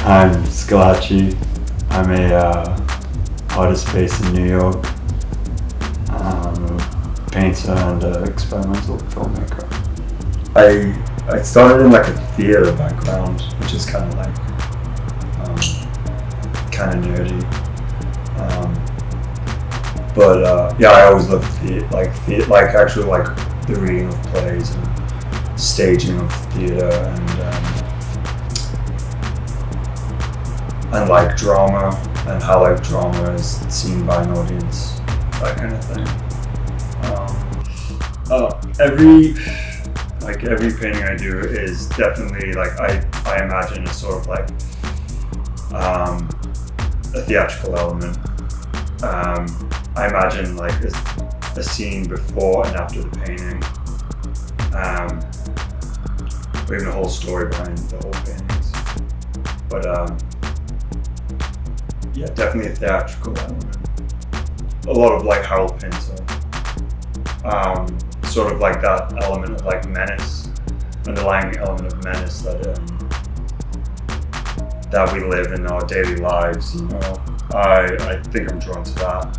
I'm Schillaci. I'm a artist based in New York. I'm a painter and experimental filmmaker. I started in like a theatre background, which is kind of like kind of nerdy. But I always loved actually the reading of plays and staging of theatre and like drama and how like drama is seen by an audience, that kind of thing. Every painting I do is definitely like I imagine a sort of like a theatrical element. I imagine like a scene before and after the painting, or even a whole story behind the whole paintings. But definitely a theatrical element. A lot of like Harold Pinter, sort of like that element of like menace, underlying element of menace that we live in our daily lives. You know, I think I'm drawn to that.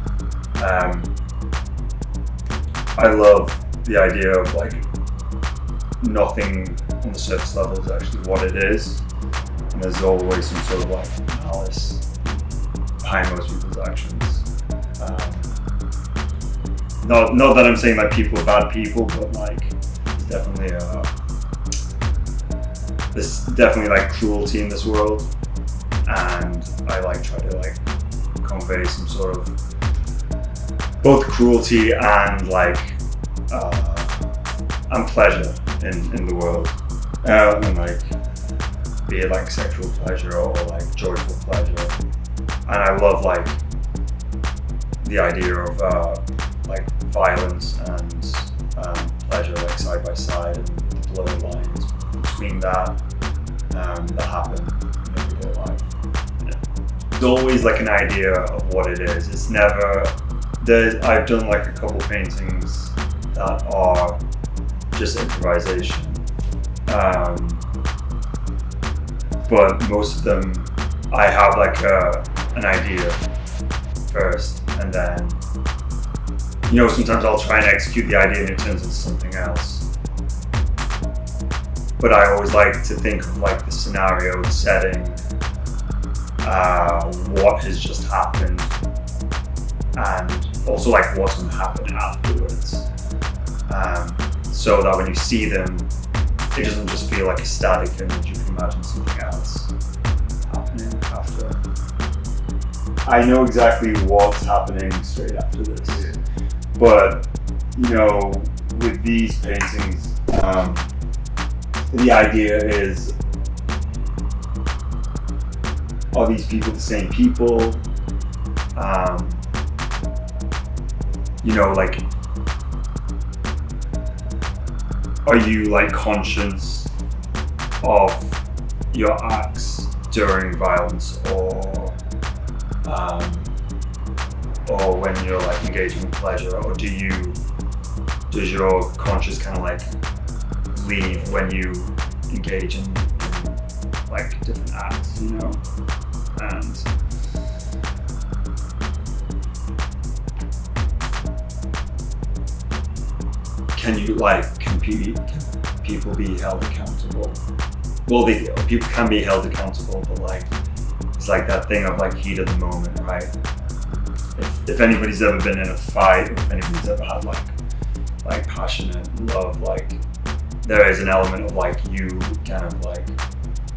I love the idea of like nothing on the surface level is actually what it is, and there's always some sort of like malice behind most people's actions. Not that I'm saying that people are bad people, but like there's definitely like cruelty in this world, and I like try to like convey some sort of both cruelty and like and pleasure in the world, and like be it like sexual pleasure or like joyful pleasure. And I love like the idea of like violence and pleasure like side by side, and the blurry lines between that happen in everyday life. Yeah. There's always like an idea of what it is. It's never. I've done like a couple paintings that are just improvisation, but most of them I have like an idea first, and then sometimes I'll try and execute the idea and it turns into something else. But I always like to think of like the scenario, the setting, what has just happened, and also like what's going to happen afterwards, so that when you see them, it doesn't just feel like a static image. You can imagine something else happening after. I know exactly what's happening straight after this, but with these paintings, the idea is, are these people the same people? Like, are you like conscious of your acts during violence, or when you're like engaging in pleasure, or does your conscious kind of like leave when you engage in like different acts, and can people be held accountable? Well, people can be held accountable, but like it's like that thing of like heat of the moment, right? If anybody's ever been in a fight, or if anybody's ever had like passionate love, like there is an element of like you kind of like,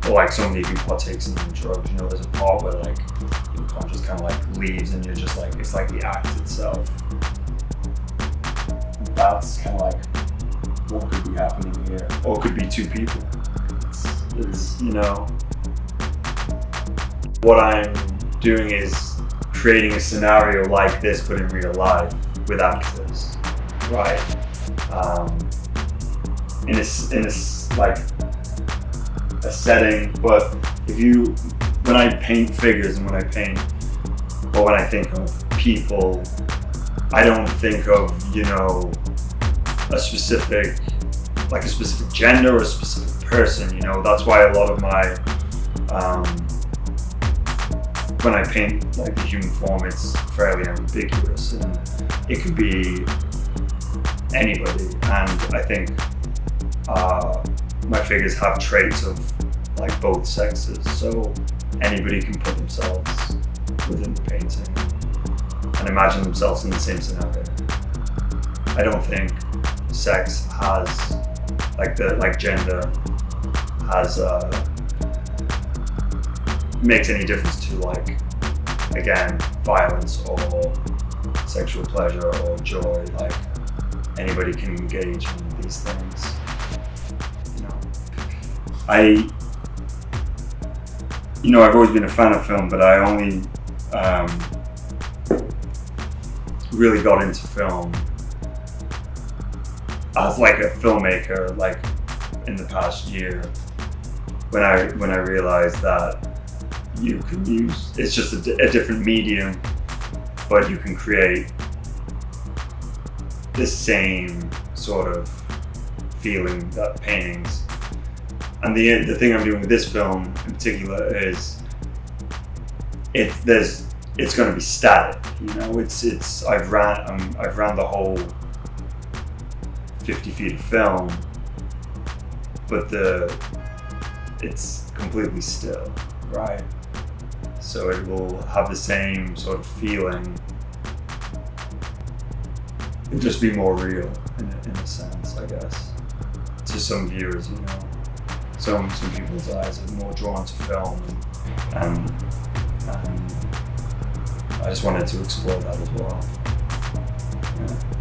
or like somebody who partakes in drugs, there's a part where like your conscious kind of like leaves, and you're just like, it's like the act itself. That's kind of like what could be happening here, or it could be two people. It's what I'm doing is creating a scenario like this, but in real life with actors, right? In a like a setting, but when I paint figures and when I think of people, I don't think of a specific gender or a specific person. That's why a lot of my when I paint like the human form, it's fairly ambiguous, and it could be anybody. And I think my figures have traits of like both sexes, so anybody can put themselves within the painting and imagine themselves in the same scenario. I don't think sex has like gender has makes any difference to like, again, violence or sexual pleasure or joy. Like anybody can engage in these things. I've always been a fan of film, but I only really got into film as like a filmmaker, like in the past year, when I realized that you can use, it's just a different medium, but you can create the same sort of feeling that paintings. And the thing I'm doing with this film in particular is it's going to be static. I've ran the whole 50 feet of film, but it's completely still, right? So it will have the same sort of feeling. It'll just be more real in a sense, I guess, to some viewers. Some people's eyes are more drawn to film, and I just wanted to explore that as well. Yeah.